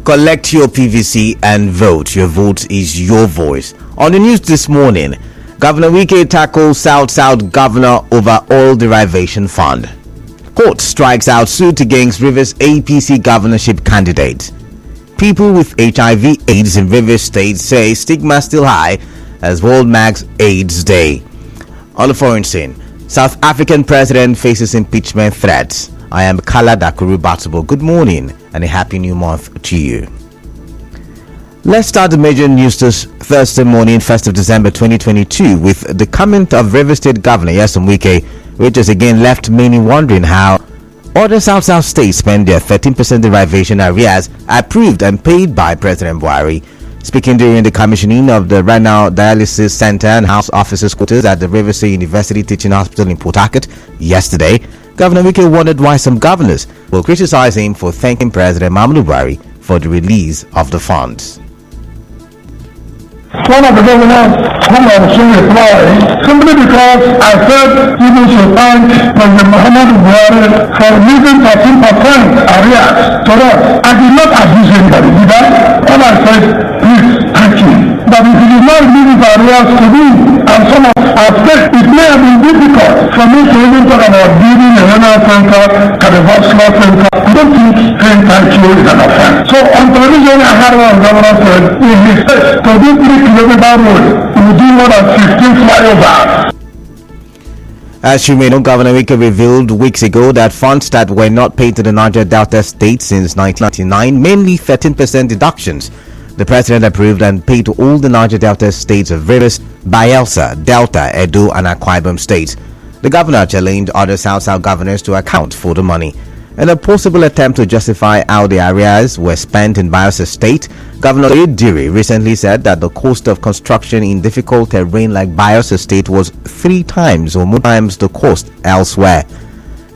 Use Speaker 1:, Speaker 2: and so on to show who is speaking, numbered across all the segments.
Speaker 1: Collect your PVC and vote. Your vote is your voice. On the news this morning, Governor Wike tackles South Governor over oil derivation fund. Court strikes out suit against Rivers APC governorship candidate. People with HIV/AIDS in Rivers State say stigma still high as World Max AIDS Day. On the foreign scene, South African president faces impeachment threats. I am Kala Dakuru Batubo. Good morning and a happy new month to you. Let's start the major news this Thursday morning, 1st of December 2022, with the comment of River State Governor Nyesom Wike, which has again left many wondering how other South states spend their 13% derivation arrears approved and paid by President Buhari. Speaking during the commissioning of the Renal Dialysis Center and House Officers' Quarters at the River State University Teaching Hospital in Port Harcourt yesterday, Governor Wike wondered why some governors will criticize him for thanking President Muhammadu Buhari for the release of the funds.
Speaker 2: One of the governors whom I was soon reply, simply because I said people should thank President Muhammadu Buhari for releasing 13% arrears to us. I did not abuse anybody, did I? All I said, please thank you. But if you did not release his arrears to me and some of our states, it may have been difficult for me to even talk about building a renal center, cardiovascular center. I don't think saying thank you is an offense. So on television, I had one governor said, in his state, to this 3-kilometer road, we will do more than 15 flyovers.
Speaker 1: As you may know, Governor Wike revealed weeks ago that funds that were not paid to the Niger Delta State since 1999, mainly 13% deductions, the president approved and paid to all the Niger Delta states of Rivers, Bayelsa, Delta, Edo, and Akwa Ibom states. The governor challenged other South governors to account for the money. In a possible attempt to justify how the arrears were spent in Bayelsa State, Governor Diri recently said that the cost of construction in difficult terrain like Bayelsa State was 3 times or more times the cost elsewhere.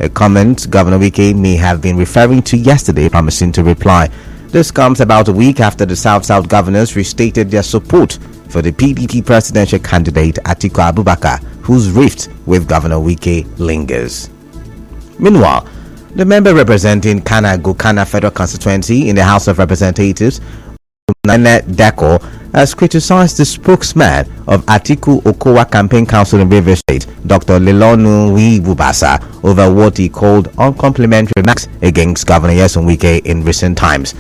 Speaker 1: A comment Governor Wike may have been referring to yesterday, promising to reply. This comes about a week after the South governors restated their support for the PDP presidential candidate Atiku Abubakar, whose rift with Governor Wike lingers. Meanwhile, the member representing Kana Federal Constituency in the House of Representatives, Nene Deko, has criticized the spokesman of Atiku Okowa Campaign Council in Rivers State, Dr. Lilonu Wibubasa, over what he called uncomplimentary remarks against Governor Nyesom Wike in recent times.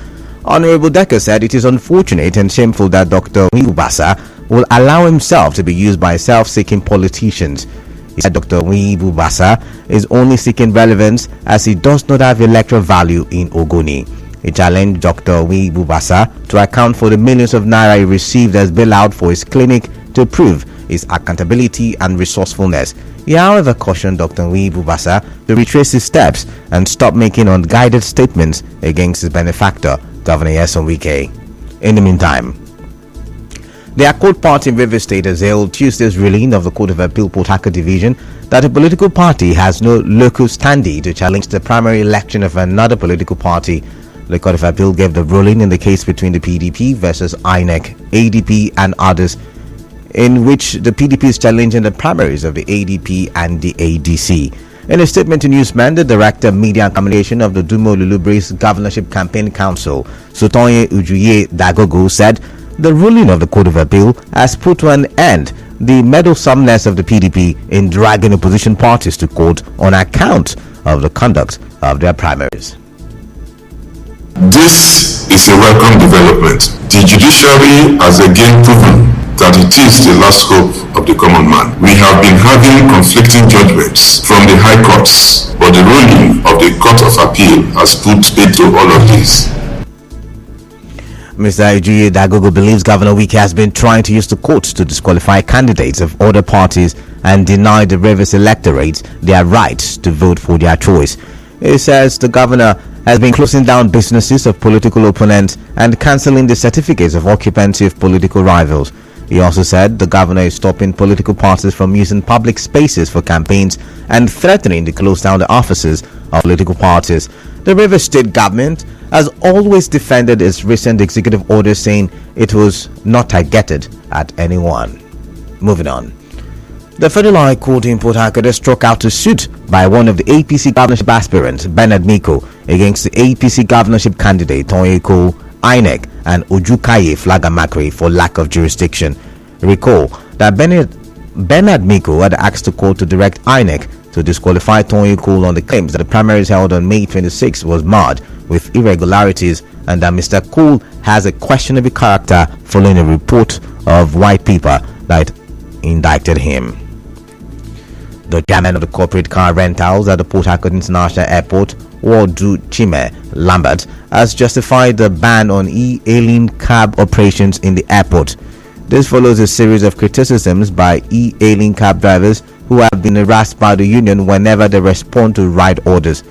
Speaker 1: Honorable Decker said it is unfortunate and shameful that Dr. Wibubasa will allow himself to be used by self-seeking politicians. He said Dr. Wibubasa is only seeking relevance as he does not have electoral value in Ogoni. He challenged Dr. Wibubasa to account for the millions of naira he received as bailout for his clinic to prove his accountability and resourcefulness. He however cautioned Dr. Wibubasa to retrace his steps and stop making unguided statements against his benefactor, Governor Nyesom Wike. In the meantime, the Accord Party in Rivers State has hailed Tuesday's ruling of the Court of Appeal Port Harcourt Division that a political party has no locus standi to challenge the primary election of another political party. The Court of Appeal gave the ruling in the case between the PDP versus INEC, ADP and others, in which the PDP is challenging the primaries of the ADP and the ADC. In a statement to Newsman, the Director of Media and Communication of the Dumo Lulubre's Governorship Campaign Council, Sotonye Ujuye Dagogo, said the ruling of the Court of Appeal has put to an end the meddlesomeness of the PDP in dragging opposition parties to court on account of the conduct of their primaries.
Speaker 3: This is a welcome development. The judiciary has again proven that it is the last hope of the common man. We have been having conflicting judgments from the high courts, but the ruling of the Court of Appeal has put paid to all of this.
Speaker 1: Mr. Ujuye Dagogo believes Governor Wike has been trying to use the courts to disqualify candidates of other parties and deny the Rivers electorate their rights to vote for their choice. He says the governor has been closing down businesses of political opponents and cancelling the certificates of occupancy of political rivals. He also said the governor is stopping political parties from using public spaces for campaigns and threatening to close down the offices of political parties. The Rivers State government has always defended its recent executive order, saying it was not targeted at anyone. Moving on. The Federal High Court in Port Harcourt struck out a suit by one of the APC governorship aspirants, Bernard Miko, against the APC governorship candidate Tonyeko INEC and Ojukaye Flagamakwe for lack of jurisdiction. Recall that Bernard Miko had asked the court to direct INEC to disqualify Tonyeko on the claims that the primaries held on May 26 was marred with irregularities and that Mr. Cole has a questionable character following a report of white paper that indicted him. The chairman of the corporate car rentals at the Port Harcourt International Airport, Wardu Chime Lambert, has justified the ban on e-hailing cab operations in the airport. This follows a series of criticisms by e-hailing cab drivers who have been harassed by the union whenever they respond to ride orders.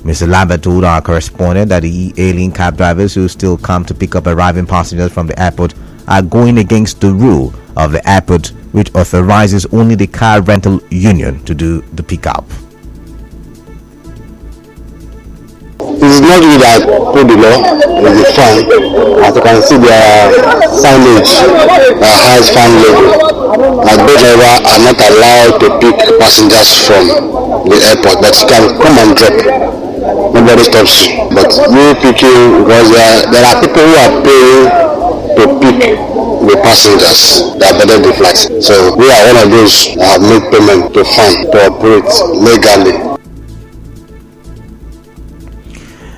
Speaker 1: Mr. Lambert told our correspondent that the e-hailing cab drivers who still come to pick up arriving passengers from the airport are going against the rule of the airport, which authorizes only the car rental union to do the pickup.
Speaker 4: It is not you that put the law, it is a fine. As you can see, there are signage that has fine label. Like boat drivers are not allowed to pick passengers from the airport, but you can come and drop. Nobody stops you. But you picking, because there are people who are paying to pick the passengers that boarded the flight. So we are one of those that have made payment to fund to operate legally.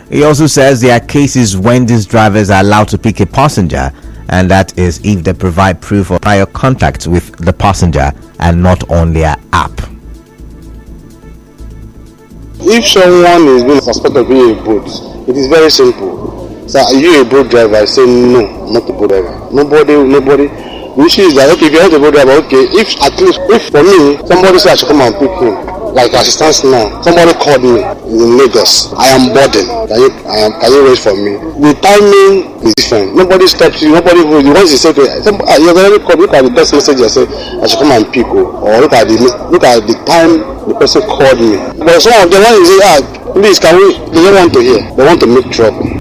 Speaker 1: He also says there are cases when these drivers are allowed to pick a passenger, and that is if they provide proof of prior contact with the passenger and not on their app.
Speaker 4: If someone is being suspected of being a boat, it is very simple. So are you a boat driver? I say no, not a boat driver. Nobody. The issue is that okay, if you're not a boat driver, okay, if for me, somebody said I should come and pick him. Like as it stands now, somebody called me in Lagos. I am boarding. Can you wait for me? The timing is different. Nobody stops you. Nobody goes. Once you say, you're already called. Look at the text message. I say I should come and pick you. Or look at the time the person called me. But some of them want to say, please, can we? They don't want to hear. They want to make trouble.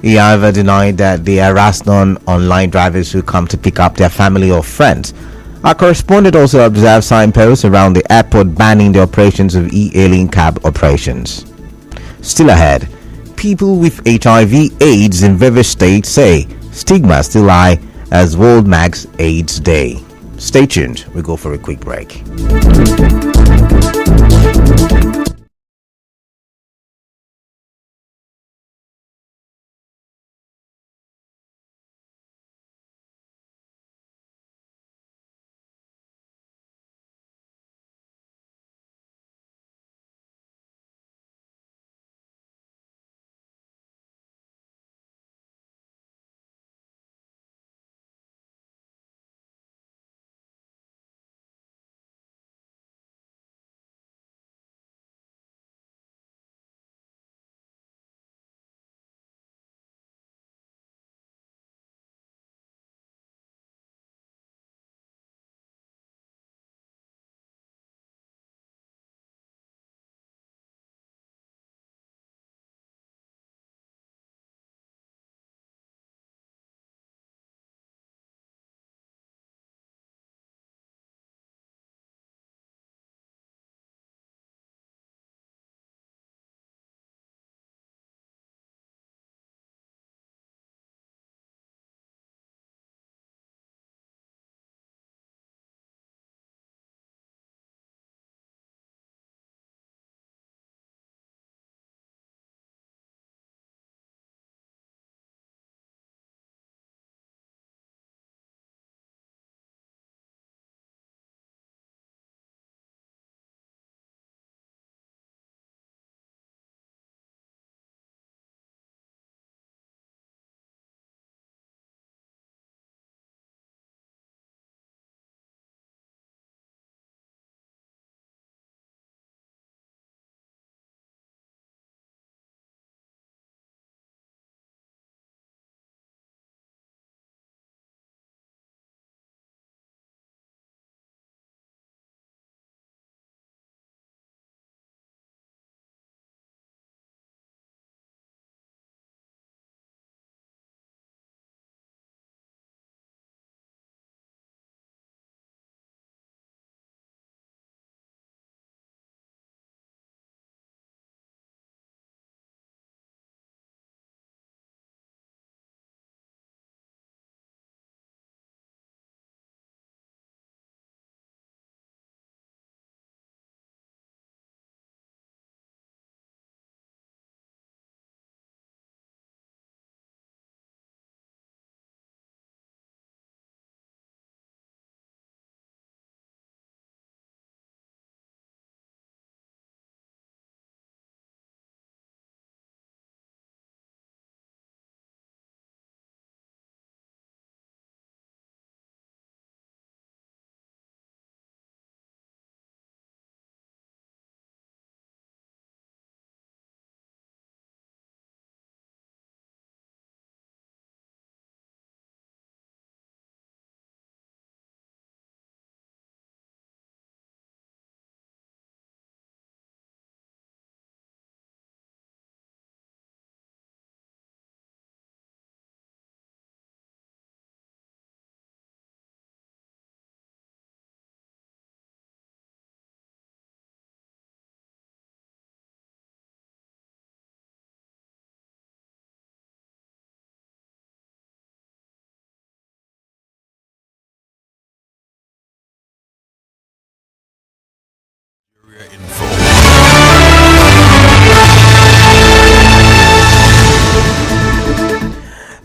Speaker 1: He however denied that they harassed online drivers who come to pick up their family or friends. Our correspondent also observed signposts around the airport banning the operations of e-hailing cab operations. Still ahead, people with HIV/AIDS in various states say stigma still high as World Max AIDS Day. Stay tuned. We go for a quick break.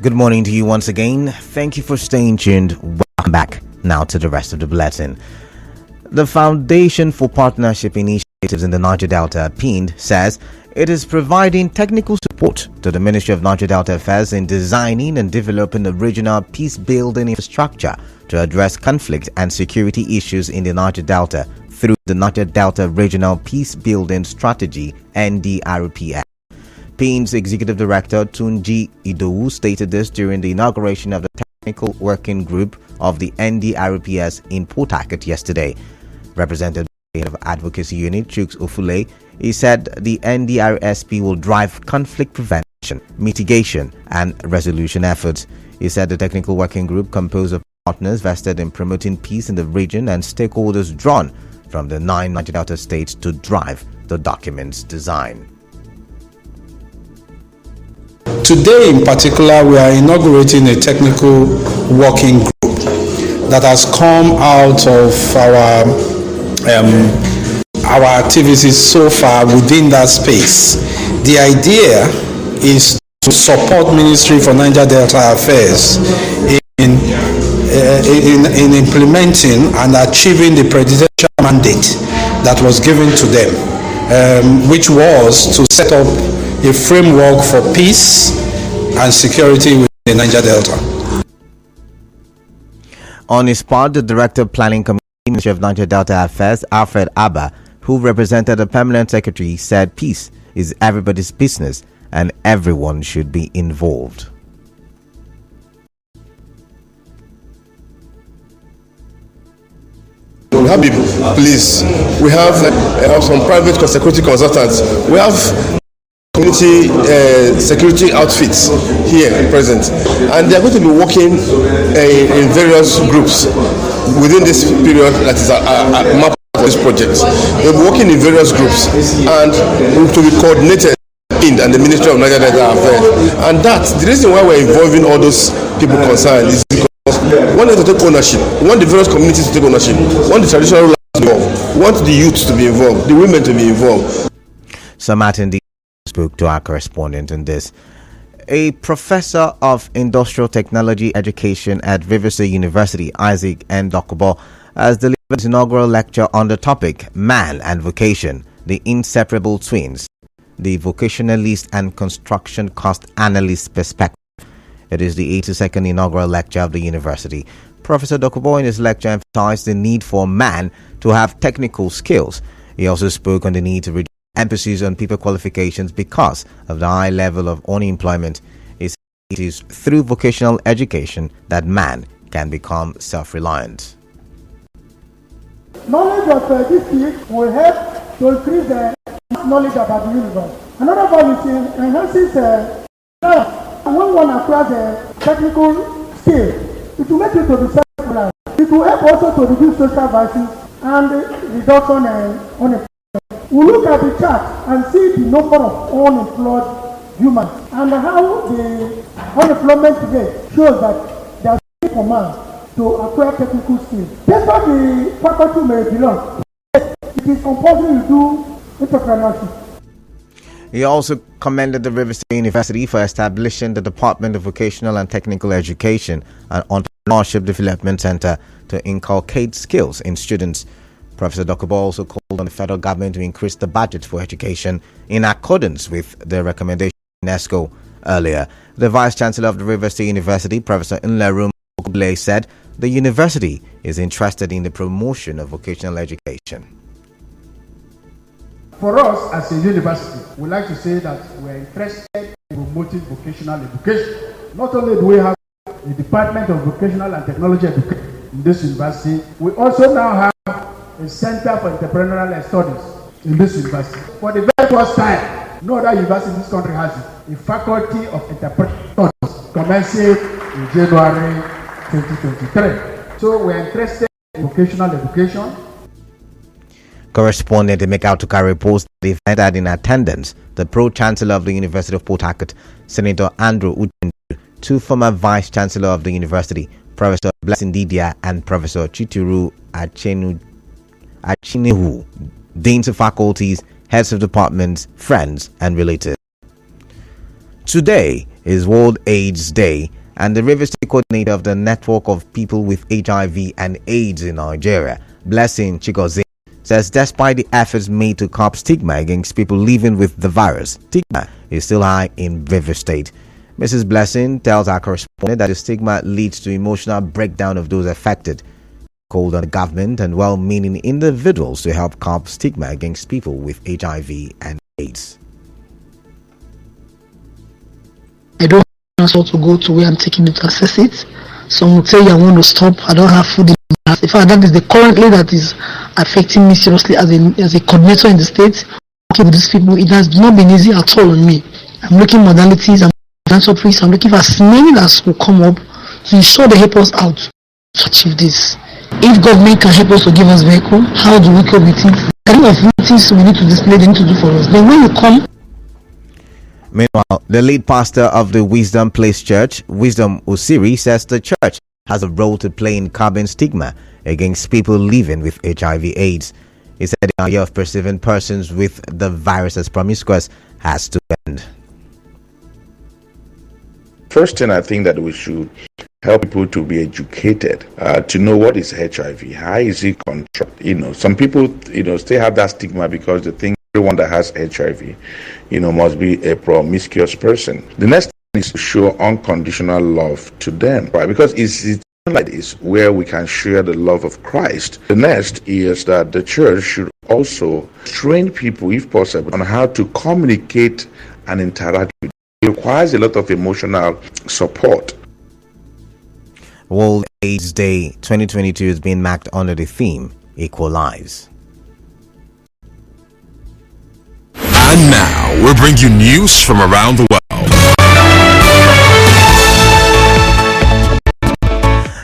Speaker 1: Good morning to you once again. Thank you for staying tuned. Welcome back now to the rest of the bulletin. The Foundation for Partnership Initiatives in the Niger Delta, PIND, says it is providing technical support to the Ministry of Niger Delta Affairs in designing and developing a regional peace-building infrastructure to address conflict and security issues in the Niger Delta through the Niger Delta Regional Peace-Building Strategy, NDRPS. PIN's Executive Director Tunji Idowu stated this during the inauguration of the Technical Working Group of the NDRPS in Port Harcourt yesterday. Represented by the head of Advocacy Unit, Chuks Ofule, he said the NDRSP will drive conflict prevention, mitigation, and resolution efforts. He said the Technical Working Group, composed of partners vested in promoting peace in the region and stakeholders drawn from the 9 Niger Delta states to drive the document's design.
Speaker 5: Today in particular, we are inaugurating a technical working group that has come out of our activities so far within that space. The idea is to support Ministry for Niger Delta Affairs in implementing and achieving the presidential mandate that was given to them, which was to set up a framework for peace and security within the Niger Delta.
Speaker 1: On his part, the Director of Planning Committee, Ministry of Niger Delta Affairs, Alfred Abba, who represented the Permanent Secretary, said peace is everybody's business and everyone should be involved.
Speaker 6: We have the police, we have some private security consultants, we have community security outfits here present, and they are going to be working in various groups within this period that is a map for this project. They will be working in various groups and to be coordinated and the Ministry of Niger Delta Affairs. And the reason why we're involving all those people concerned is because we want them to take ownership, we want the various communities to take ownership, we want the traditional rulers to be involved, we want the youth to be involved, the women to be involved.
Speaker 1: So Martin spoke to our correspondent on this. A professor of industrial technology education at Riverside University, Isaac N. Dokubo, has delivered his inaugural lecture on the topic Man and Vocation, the Inseparable Twins, the Vocationalist and Construction Cost Analyst Perspective. It is the 82nd inaugural lecture of the university. Professor Dokubo in his lecture emphasized the need for man to have technical skills. He also spoke on the need to reduce emphasis on people qualifications because of the high level of unemployment. It is through vocational education that man can become self-reliant.
Speaker 2: Knowledge of this field will help to increase the knowledge about the universe. Another one is enhances knowledge. When one acquires a technical skill, it will make you to be self-reliant. It will help also to reduce social vices and reduction in unemployment. We look at the chart and see the number of unemployed humans and how the unemployment rate shows that there is a command to acquire technical skills. That's what the faculty may belong. It is compulsory to do entrepreneurship.
Speaker 1: He also commended the Riverside University for establishing the Department of Vocational and Technical Education and Entrepreneurship Development Center to inculcate skills in students. Professor Dokubo also called on the federal government to increase the budget for education in accordance with the recommendation of UNESCO earlier. The Vice Chancellor of the Riverside University, Professor Nlerum Okubule, said the university is interested in the promotion of vocational education.
Speaker 7: For us as a university, we like to say that we are interested in promoting vocational education. Not only do we have the Department of Vocational and Technology Education in this university, we also now have a Center for Entrepreneurial Studies in this university. For the very first time, no other university in this country has it, a Faculty of Entrepreneurial Studies, commencing in January 2023. So we are interested in vocational education.
Speaker 1: Correspondent Emeka Tuka reports that the event had in attendance the Pro-Chancellor of the University of Port Harcourt, Senator Andrew Uchendu, two former Vice-Chancellor of the University, Professor Blessing Didia and Professor Chituru Achinehu, Deans of Faculties, Heads of Departments, friends and relatives. Today, is World AIDS Day, and the Rivers State coordinator of the Network of People with HIV and AIDS in Nigeria, Blessing Chigozie, says despite the efforts made to curb stigma against people living with the virus, stigma is still high in Rivers State. Mrs. Blessing tells our correspondent that the stigma leads to emotional breakdown of those affected. Called on the government and well-meaning individuals to help curb stigma against people with HIV and AIDS.
Speaker 8: I don't have to go to where I'm taking it to assess it. Some will tell you I want to stop, I don't have food in my house. In fact, that is the currently that is affecting me seriously as a coordinator in the state. Working with these people, it has not been easy at all on me. I'm looking modalities, I'm philanthropists, I'm looking for as many as will come up to ensure they help us out to achieve this. If government can help us to give us vehicle, how do we cope with it? The kind of things we need to display, they need to do for us. Then when you come.
Speaker 1: Meanwhile, the lead pastor of the Wisdom Place Church, Wisdom Osiri, says the church has a role to play in curbing stigma against people living with HIV/AIDS. He said the idea of perceiving persons with the virus as promiscuous has to end.
Speaker 9: First thing I think that we should help people to be educated, to know what is HIV, how is it contracted. Some people, still have that stigma because they think everyone that has HIV, must be a promiscuous person. The next thing is to show unconditional love to them, right? Because it's like this where we can share the love of Christ. The next is that the church should also train people, if possible, on how to communicate and interact with them. It requires a lot of emotional support.
Speaker 1: World AIDS Day 2022 is being marked under the theme Equalize.
Speaker 10: And now we'll bring you news from around the world.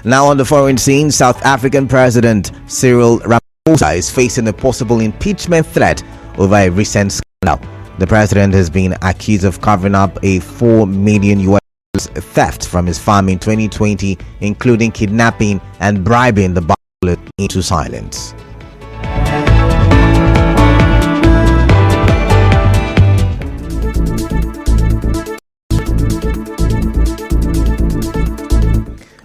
Speaker 1: Now on the foreign scene, South African President Cyril Ramaphosa is facing a possible impeachment threat over a recent scandal. The president has been accused of covering up a $4 million theft from his farm in 2020, including kidnapping and bribing the butler into silence.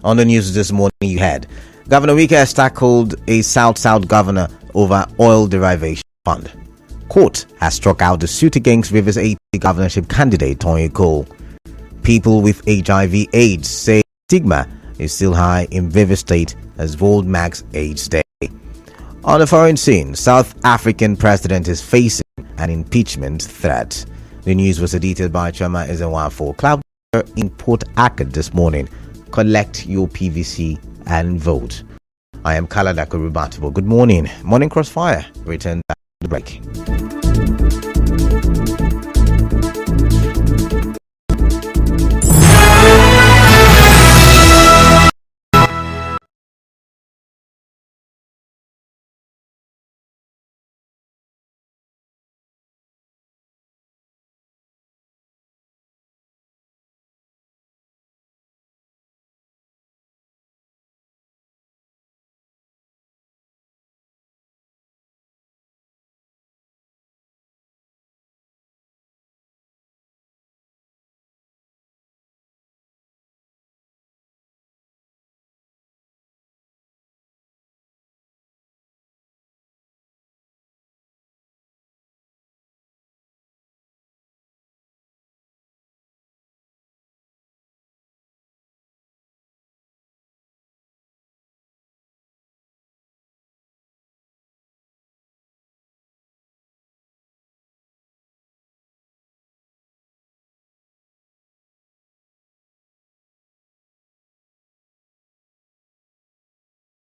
Speaker 1: On the news this morning, you had Governor Wike has tackled a South governor over oil derivation fund. Court has struck out the suit against Rivers 80 governorship candidate Tony Cole. People with HIV/AIDS say stigma is still high in Rivers State as World marks AIDS Day. On the foreign scene, South African president is facing an impeachment threat. The news was edited by Chama Ezenwafo. Cloud in Port Accord this morning. Collect your PVC and vote. I am Kalada Kurubatibo. Good morning. Morning Crossfire. Return back to the break.